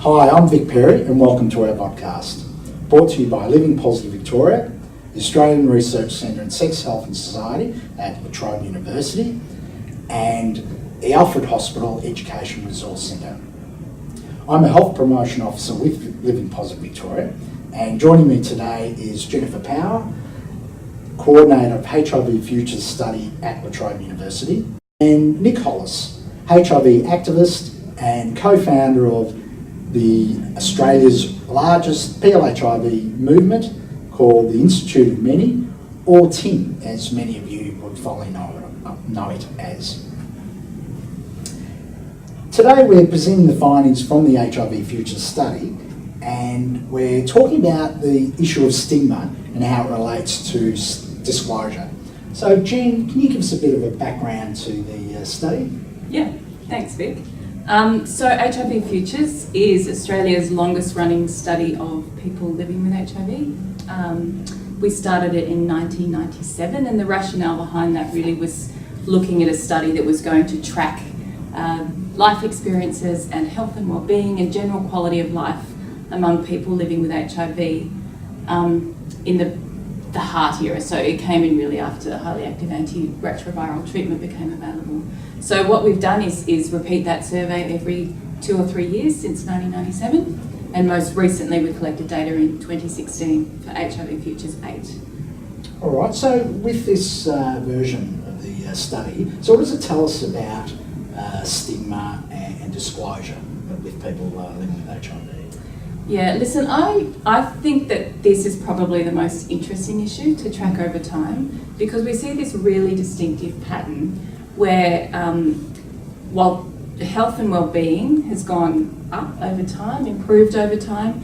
Hi, I'm Vic Perri and welcome to our podcast, brought to you by Living Positive Victoria, the Australian Research Centre in Sex, Health and Society at PLHIV University, and the Alfred Hospital Education Resource Centre. I'm a Health Promotion Officer with Living Positive Victoria, and joining me today is Jennifer Power, Coordinator of HIV Futures Study at PLHIV University, and Nick Holas, HIV activist and co-founder of the Australia's largest PLHIV movement called the Institute of Many, or TIM, as many of you would probably know it as. Today we're presenting the findings from the HIV Futures Study, and we're talking about the issue of stigma and how it relates to disclosure. So Jen, can you give us a bit of a background to the study? Yeah, thanks Vic. So HIV Futures is Australia's longest running study of people living with HIV. We started it in 1997, and the rationale behind that really was looking at a study that was going to track life experiences and health and well-being and general quality of life among people living with HIV in the heart era. So it came in really after highly active antiretroviral treatment became available. So what we've done is repeat that survey every 2 or 3 years since 1997, and most recently we collected data in 2016 for HIV Futures 8. All right, so with this version of the study, so what does it tell us about stigma and disclosure with people living with HIV? Yeah, listen, I think that this is probably the most interesting issue to track over time, because we see this really distinctive pattern where while health and well-being has gone up over time, improved over time,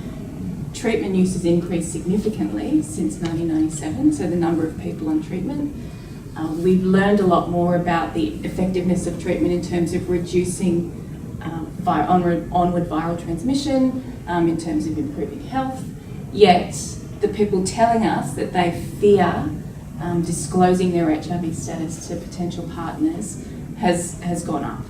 treatment use has increased significantly since 1997, so the number of people on treatment. We've learned a lot more about the effectiveness of treatment in terms of reducing onward viral transmission, in terms of improving health, yet the people telling us that they fear disclosing their HIV status to potential partners has gone up.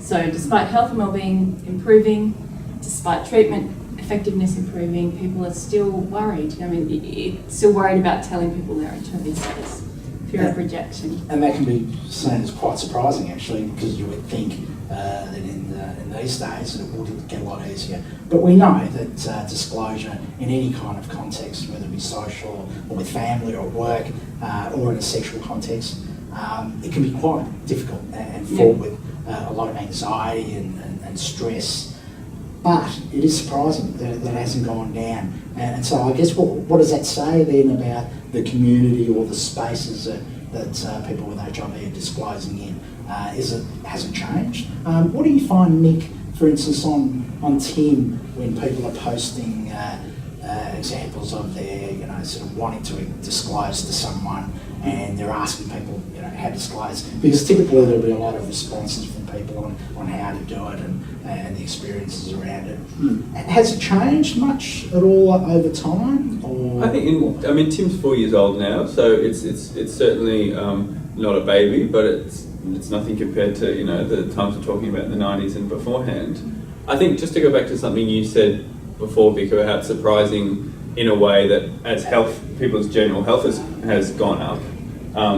So despite health and wellbeing improving, despite treatment effectiveness improving, people are still worried. I mean, still worried about telling people their HIV status, fear of rejection. And that can be seen as quite surprising actually, because you would think that in these days it would get a lot easier. But we know that disclosure in any kind of context, whether it be social or with family or at work or in a sexual context, it can be quite difficult and fraught with a lot of anxiety and stress. But it is surprising that it hasn't gone down. And so I guess what does that say then about the community or the spaces that people with HIV are disclosing in? Hasn't changed? What do you find, Nick, for instance, on TIM, when people are posting examples of their, sort of wanting to disclose to someone, and they're asking people, how to disclose? Because typically there'll be a lot of responses from people on how to do it and the experiences around it. Has it changed much at all over time? Or? I think, Tim's 4 years old now, so it's certainly not a baby, but it's nothing compared to the times we're talking about in the 90s and beforehand. I think just to go back to something you said before, Vic, about how it's surprising in a way that as people's general health has gone up,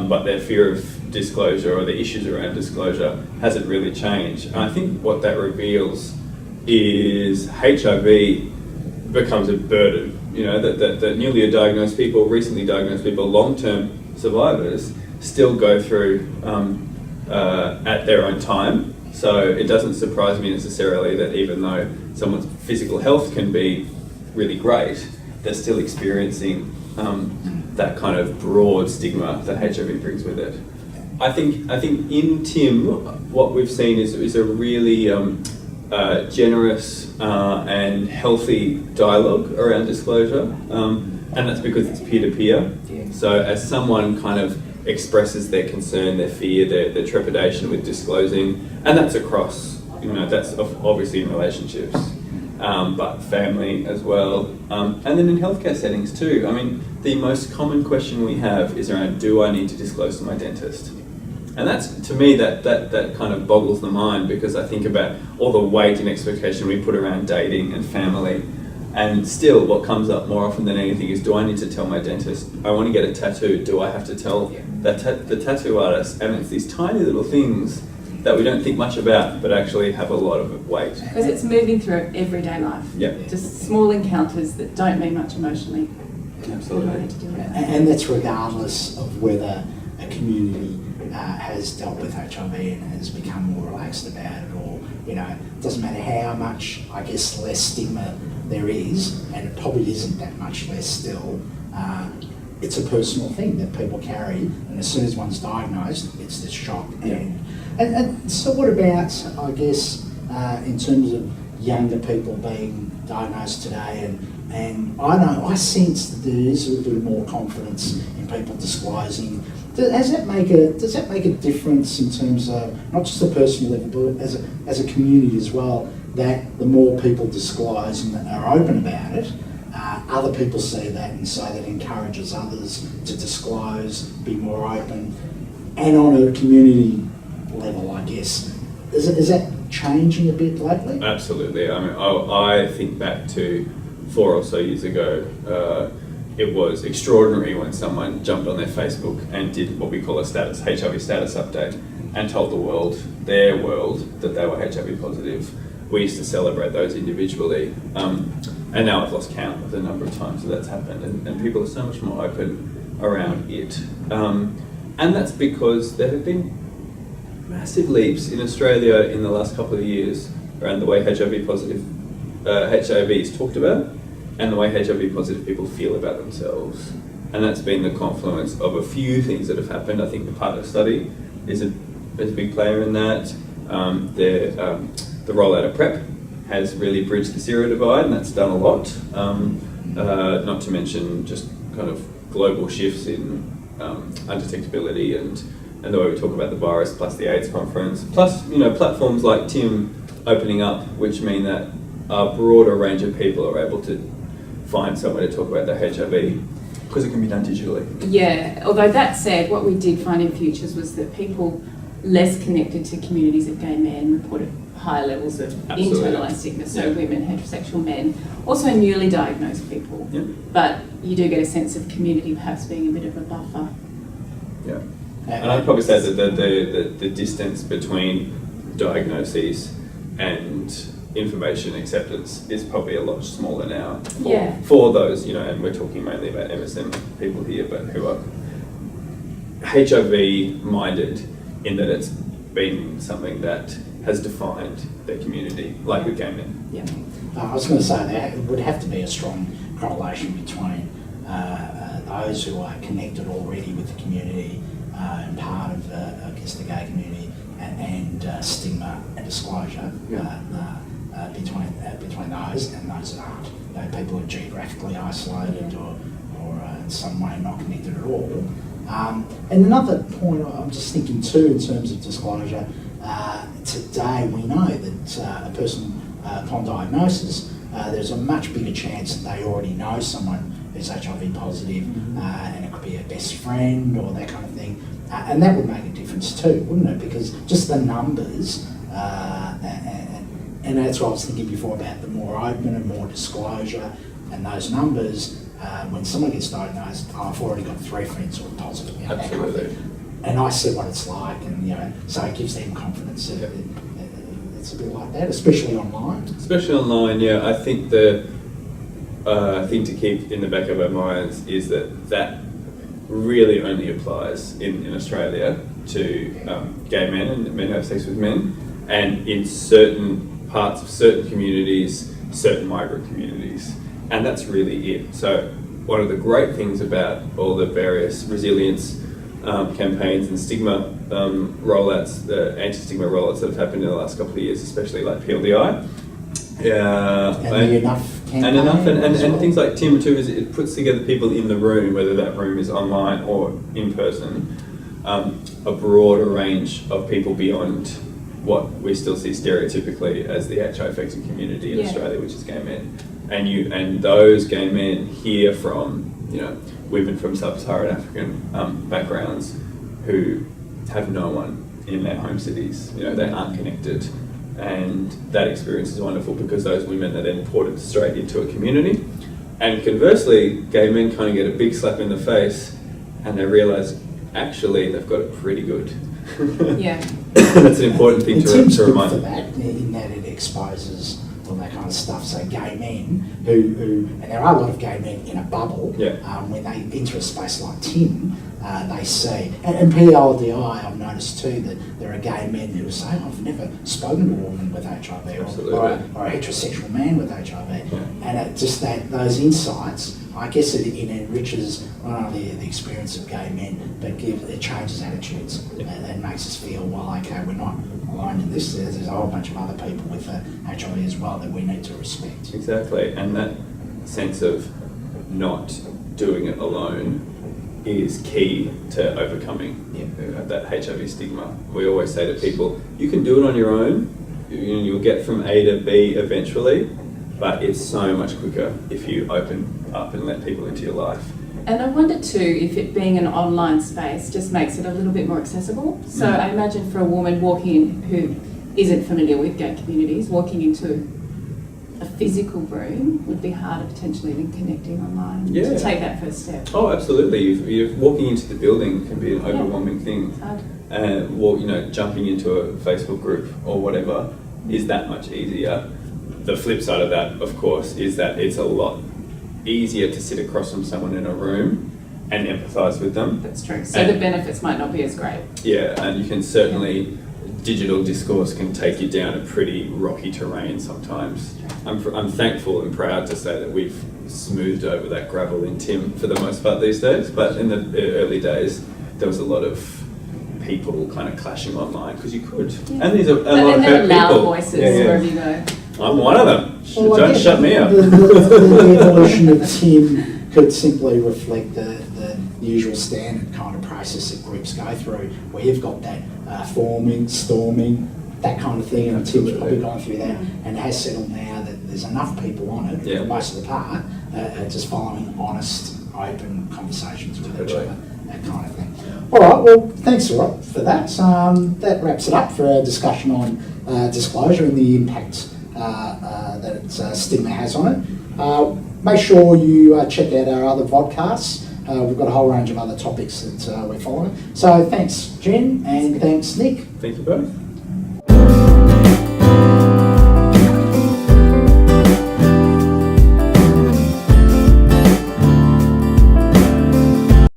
but their fear of disclosure or the issues around disclosure hasn't really changed. And I think what that reveals is HIV becomes a burden. That newly diagnosed people, recently diagnosed people, long-term survivors still go through at their own time. So it doesn't surprise me necessarily that even though someone's physical health can be really great, they're still experiencing that kind of broad stigma that HIV brings with it. I think in TIM, what we've seen is a really generous and healthy dialogue around disclosure, and that's because it's peer-to-peer. So as someone kind of expresses their concern, their fear, their trepidation with disclosing, and that's across, that's obviously in relationships, but family as well, and then in healthcare settings too. The most common question we have is around, do I need to disclose to my dentist? And that's, to me, that kind of boggles the mind, because I think about all the weight and expectation we put around dating and family. And still, what comes up more often than anything is, do I need to tell my dentist I want to get a tattoo? Do I have to tell the tattoo artist? And it's these tiny little things that we don't think much about, but actually have a lot of weight. Because it's moving through everyday life. Yeah. Just small encounters that don't mean much emotionally. Absolutely. And that's regardless of whether a community has dealt with HIV and has become more relaxed about it, or, you know, it doesn't matter how much, I guess, less stigma there is, and it probably isn't that much less still. It's a personal thing that people carry, and as soon as one's diagnosed, it's this shock. And so what about, I guess, in terms of younger people being diagnosed today, and I sense that there is a little bit more confidence in people disclosing. Does that make a difference in terms of not just a personal level, but as a community as well, that the more people disclose and are open about it, other people see that, and so that encourages others to disclose, be more open, and on a community level, I guess. Is that changing a bit lately? Absolutely. I mean, I think back to 4 or so years ago, it was extraordinary when someone jumped on their Facebook and did what we call a HIV status update, and told the world, their world, that they were HIV positive. We used to celebrate those individually, and now I've lost count of the number of times that that's happened, and people are so much more open around it. And that's because there have been massive leaps in Australia in the last couple of years around the way HIV is talked about, and the way HIV positive people feel about themselves. And that's been the confluence of a few things that have happened. I think the partner study is a big player in that. The rollout of PrEP has really bridged the sero divide, and that's done a lot. Not to mention just kind of global shifts in undetectability and the way we talk about the virus, plus the AIDS conference, plus, you know, platforms like Tim opening up, which mean that a broader range of people are able to find somewhere to talk about their HIV, because it can be done digitally. Yeah, although that said, what we did find in Futures was that people less connected to communities of gay men reported higher levels of internalised stigma, so women, heterosexual men, also newly diagnosed people. Yeah. But you do get a sense of community perhaps being a bit of a buffer. Yeah. And I'd probably say that the distance between diagnoses and information acceptance is probably a lot smaller now for those, you know, and we're talking mainly about MSM people here, but who are HIV minded, in that it's been something that has defined their community, like with gay men. Yeah. I was going to say there would have to be a strong correlation between those who are connected already with the community and part of, I guess, the gay community, and stigma and disclosure between those and those that aren't. You know, people who are geographically isolated or in some way not connected at all. And another point I'm just thinking too, in terms of disclosure, today we know that a person upon diagnosis, there's a much bigger chance that they already know someone who's HIV positive, and it could be a best friend or that kind of thing, and that would make a difference too, wouldn't it? Because just the numbers, and that's what I was thinking before about the more open and more disclosure, and those numbers. When someone gets diagnosed, I've already got 3 friends who are positive. You know, Absolutely. And I see what it's like, and you know, so it gives them confidence. It's a bit like that, especially online. Especially online, yeah. I think the thing to keep in the back of our minds is that really only applies in Australia to gay men and men who have sex with men, and in certain parts of certain communities, certain migrant communities. And that's really it. So one of the great things about all the various resilience campaigns and stigma rollouts, the anti-stigma rollouts that have happened in the last couple of years, especially like PLHIV. And things like Tim too, is it puts together people in the room, whether that room is online or in person, a broader range of people beyond what we still see stereotypically as the HIV affected community in Australia, which is gay men. And those gay men hear from, you know, women from sub-Saharan African backgrounds who have no one in their home cities. You know, they aren't connected. And that experience is wonderful because those women are then ported straight into a community. And conversely, gay men kind of get a big slap in the face and they realise actually they've got it pretty good. Yeah. That's an important thing And to Tim's good remind. for that, in that it exposes all that kind of stuff. So gay men who and there are a lot of gay men in a bubble, Yeah. when they enter a space like Tim, they see, and PLHIV, I've noticed too that there are gay men who say, I've never spoken to a woman with HIV or a heterosexual man with HIV. Yeah. And it just those insights, I guess it enriches not only the experience of gay men, but it changes attitudes and makes us feel, well, okay, we're not alone in this. There's a whole bunch of other people with HIV as well that we need to respect. Exactly, and that sense of not doing it alone is key to overcoming that HIV stigma. We always say to people, you can do it on your own, you'll get from A to B eventually, but it's so much quicker if you open up and let people into your life. And I wonder too if it being an online space just makes it a little bit more accessible. So I imagine for a woman walking in who isn't familiar with gay communities, walking into a physical room would be harder potentially than connecting online to take that first step. Oh, absolutely. You're walking into the building can be an overwhelming thing. It's hard. And jumping into a Facebook group or whatever is that much easier. The flip side of that, of course, is that it's a lot easier to sit across from someone in a room and empathise with them. That's true. So the benefits might not be as great. Yeah, and you can certainly, digital discourse can take you down a pretty rocky terrain sometimes. I'm thankful and proud to say that we've smoothed over that gravel in Tim for the most part these days, but in the early days there was a lot of people kind of clashing online because you could. Yeah. And there's a lot of there are hurt loud people. voices Yeah, yeah. wherever you go. I'm one of them. Well, I Don't guess shut me up. The evolution of Tim could simply reflect the usual standard kind of process that groups go through, where you've got that forming, storming, that kind of thing, and Tim's probably gone through that and has settled now that there's enough people on it, for most of the part, just following honest, open conversations with each other, that kind of thing. All right, well, thanks a lot for that. That wraps it up for our discussion on disclosure and the impact that stigma has on it. Make sure you check out our other podcasts. We've got a whole range of other topics that we're following. So thanks, Jen, and thanks, Nick. Thank you both.